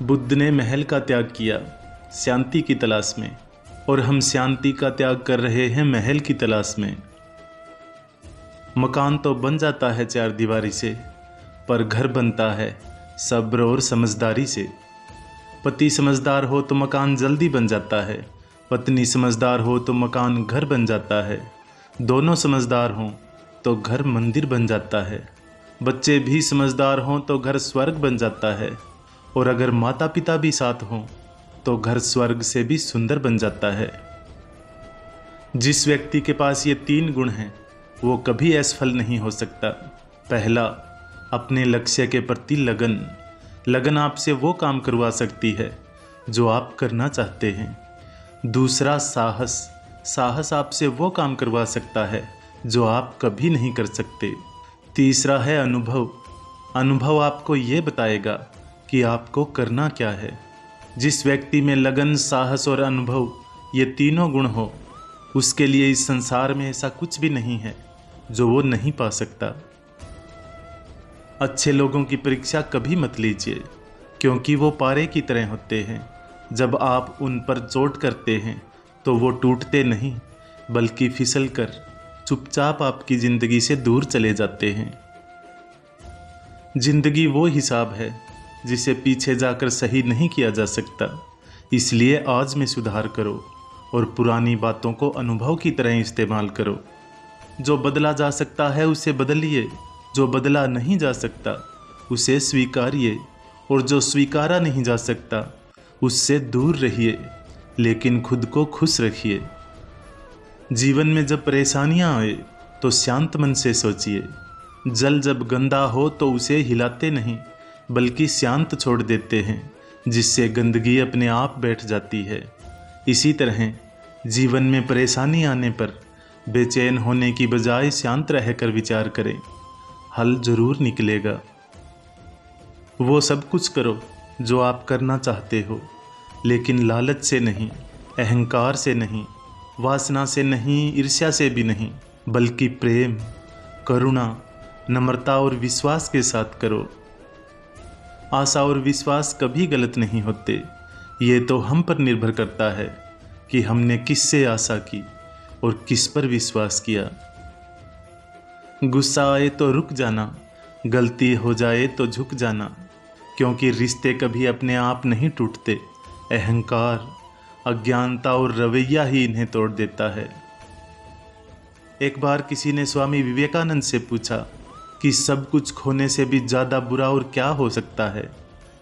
बुद्ध ने महल का त्याग किया शांति की तलाश में, और हम शांति का त्याग कर रहे हैं महल की तलाश में। मकान तो बन जाता है चार दीवारी से, पर घर बनता है सब्र और समझदारी से। पति समझदार हो तो मकान जल्दी बन जाता है, पत्नी समझदार हो तो मकान घर बन जाता है। दोनों समझदार हों तो घर मंदिर बन जाता है। बच्चे भी समझदार हों तो घर स्वर्ग बन जाता है, और अगर माता पिता भी साथ हों तो घर स्वर्ग से भी सुंदर बन जाता है। जिस व्यक्ति के पास ये तीन गुण हैं वो कभी असफल नहीं हो सकता। पहला, अपने लक्ष्य के प्रति लगन। लगन आपसे वो काम करवा सकती है जो आप करना चाहते हैं। दूसरा, साहस। साहस आपसे वो काम करवा सकता है जो आप कभी नहीं कर सकते। तीसरा है अनुभव। अनुभव आपको ये बताएगा कि आपको करना क्या है। जिस व्यक्ति में लगन, साहस और अनुभव ये तीनों गुण हो, उसके लिए इस संसार में ऐसा कुछ भी नहीं है जो वो नहीं पा सकता। अच्छे लोगों की परीक्षा कभी मत लीजिए, क्योंकि वो पारे की तरह होते हैं। जब आप उन पर चोट करते हैं तो वो टूटते नहीं, बल्कि फिसल कर चुपचाप आपकी ज़िंदगी से दूर चले जाते हैं। जिंदगी वो हिसाब है जिसे पीछे जाकर सही नहीं किया जा सकता। इसलिए आज में सुधार करो और पुरानी बातों को अनुभव की तरह इस्तेमाल करो। जो बदला जा सकता है उसे बदलिए, जो बदला नहीं जा सकता उसे स्वीकारिए, और जो स्वीकारा नहीं जा सकता उससे दूर रहिए, लेकिन खुद को खुश रखिए। जीवन में जब परेशानियां आए तो शांत मन से सोचिए। जल जब गंदा हो तो उसे हिलाते नहीं, बल्कि शांत छोड़ देते हैं, जिससे गंदगी अपने आप बैठ जाती है। इसी तरह जीवन में परेशानी आने पर बेचैन होने की बजाय शांत रहकर विचार करें, हल जरूर निकलेगा। वो सब कुछ करो जो आप करना चाहते हो, लेकिन लालच से नहीं, अहंकार से नहीं, वासना से नहीं, ईर्ष्या से भी नहीं, बल्कि प्रेम, करुणा, नम्रता और विश्वास के साथ करो। आशा और विश्वास कभी गलत नहीं होते। ये तो हम पर निर्भर करता है कि हमने किससे आशा की और किस पर विश्वास किया। गुस्सा आए तो रुक जाना, गलती हो जाए तो झुक जाना, क्योंकि रिश्ते कभी अपने आप नहीं टूटते। अहंकार, अज्ञानता और रवैया ही इन्हें तोड़ देता है। एक बार किसी ने स्वामी विवेकानंद से पूछा कि सब कुछ खोने से भी ज़्यादा बुरा और क्या हो सकता है।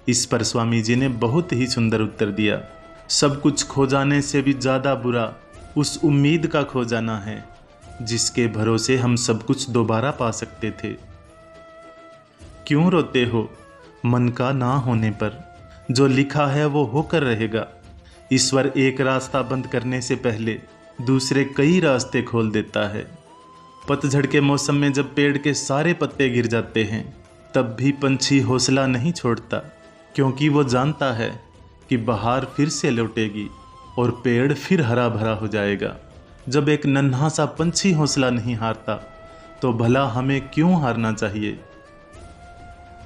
इस पर स्वामी जी ने बहुत ही सुंदर उत्तर दिया, सब कुछ खो जाने से भी ज़्यादा बुरा उस उम्मीद का खो जाना है जिसके भरोसे हम सब कुछ दोबारा पा सकते थे। क्यों रोते हो मन का ना होने पर? जो लिखा है वो होकर रहेगा। ईश्वर एक रास्ता बंद करने से पहले दूसरे कई रास्ते खोल देता है। पतझड़ के मौसम में जब पेड़ के सारे पत्ते गिर जाते हैं, तब भी पंछी हौसला नहीं छोड़ता, क्योंकि वो जानता है कि बहार फिर से लौटेगी और पेड़ फिर हरा भरा हो जाएगा। जब एक नन्हा सा पंछी हौसला नहीं हारता, तो भला हमें क्यों हारना चाहिए?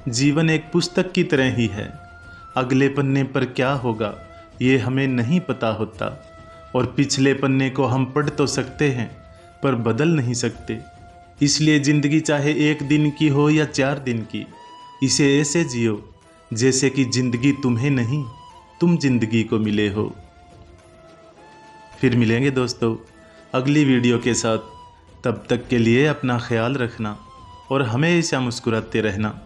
जीवन एक पुस्तक की तरह ही है। अगले पन्ने पर क्या होगा ये हमें नहीं पता होता, और पिछले पन्ने को हम पढ़ तो सकते हैं पर बदल नहीं सकते। इसलिए ज़िंदगी चाहे एक दिन की हो या 4 दिन की, इसे ऐसे जियो जैसे कि ज़िंदगी तुम्हें नहीं, तुम ज़िंदगी को मिले हो। फिर मिलेंगे दोस्तों अगली वीडियो के साथ। तब तक के लिए अपना ख्याल रखना और हमेशा मुस्कुराते रहना।